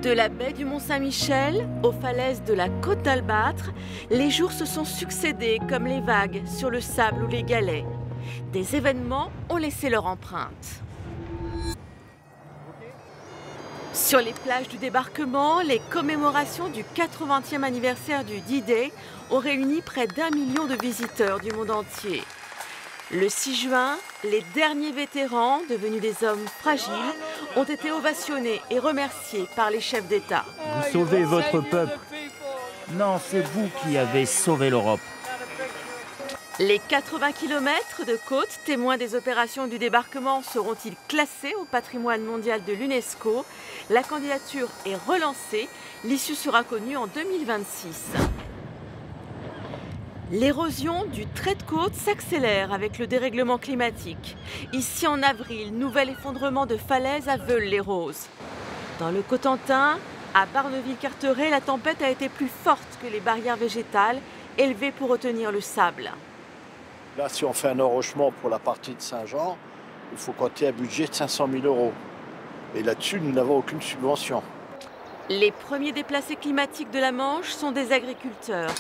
De la baie du Mont-Saint-Michel aux falaises de la côte d'Albâtre, les jours se sont succédés comme les vagues sur le sable ou les galets. Des événements ont laissé leur empreinte. Sur les plages du débarquement, les commémorations du 80e anniversaire du D-Day ont réuni près d'1 million de visiteurs du monde entier. Le 6 juin, les derniers vétérans, devenus des hommes fragiles, ont été ovationnés et remerciés par les chefs d'État. Vous sauvez votre peuple. Non, c'est vous qui avez sauvé l'Europe. Les 80 km de côte témoins des opérations du débarquement seront-ils classés au patrimoine mondial de l'UNESCO? La candidature est relancée. L'issue sera connue en 2026. L'érosion du trait de côte s'accélère avec le dérèglement climatique. Ici en avril, nouvel effondrement de falaises à Veules-les-Roses. Dans le Cotentin, à Barneville-Carteret, la tempête a été plus forte que les barrières végétales, élevées pour retenir le sable. Là, si on fait un enrochement pour la partie de Saint-Jean, il faut compter un budget de 500 000 €. Et là-dessus, nous n'avons aucune subvention. Les premiers déplacés climatiques de la Manche sont des agriculteurs.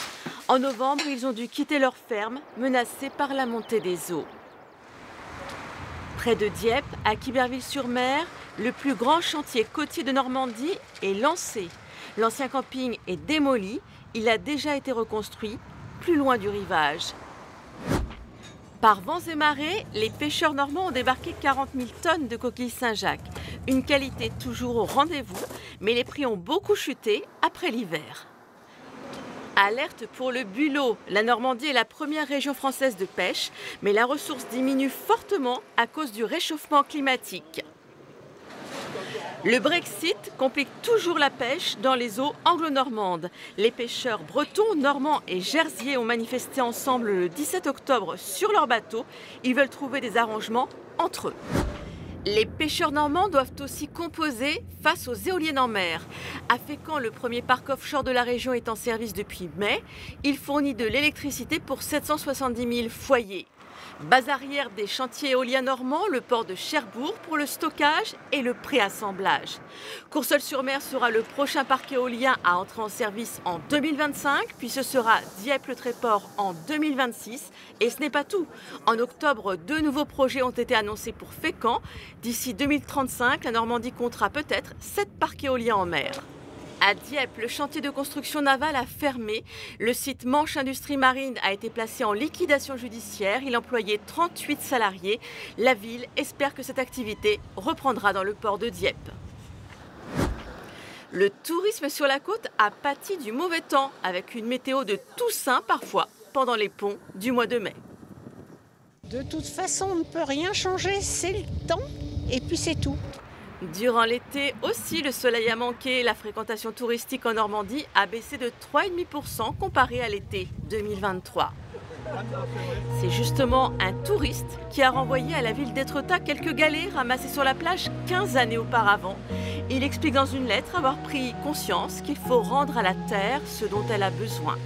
En novembre, ils ont dû quitter leur ferme, menacés par la montée des eaux. Près de Dieppe, à Quiberville-sur-Mer, le plus grand chantier côtier de Normandie est lancé. L'ancien camping est démoli, il a déjà été reconstruit, plus loin du rivage. Par vents et marées, les pêcheurs normands ont débarqué 40 000 tonnes de coquilles Saint-Jacques. Une qualité toujours au rendez-vous, mais les prix ont beaucoup chuté après l'hiver. Alerte pour le bulot. La Normandie est la première région française de pêche, mais la ressource diminue fortement à cause du réchauffement climatique. Le Brexit complique toujours la pêche dans les eaux anglo-normandes. Les pêcheurs bretons, normands et jersiais ont manifesté ensemble le 17 octobre sur leur bateau. Ils veulent trouver des arrangements entre eux. Les pêcheurs normands doivent aussi composer face aux éoliennes en mer. À Fécamp, le premier parc offshore de la région est en service depuis mai. Il fournit de l'électricité pour 770 000 foyers. Base arrière des chantiers éoliens normands, le port de Cherbourg pour le stockage et le préassemblage. Courseulles-sur-Mer sera le prochain parc éolien à entrer en service en 2025, puis ce sera Dieppe-le-Tréport en 2026. Et ce n'est pas tout. En octobre, 2 nouveaux projets ont été annoncés pour Fécamp. D'ici 2035, la Normandie comptera peut-être 7 parcs éoliens en mer. À Dieppe, le chantier de construction navale a fermé. Le site Manche Industrie Marine a été placé en liquidation judiciaire. Il employait 38 salariés. La ville espère que cette activité reprendra dans le port de Dieppe. Le tourisme sur la côte a pâti du mauvais temps, avec une météo de Toussaint parfois pendant les ponts du mois de mai. De toute façon, on ne peut rien changer, c'est le temps et puis c'est tout. Durant l'été aussi, le soleil a manqué. La fréquentation touristique en Normandie a baissé de 3,5% comparé à l'été 2023. C'est justement un touriste qui a renvoyé à la ville d'Étretat quelques galets ramassés sur la plage 15 années auparavant. Il explique dans une lettre avoir pris conscience qu'il faut rendre à la terre ce dont elle a besoin.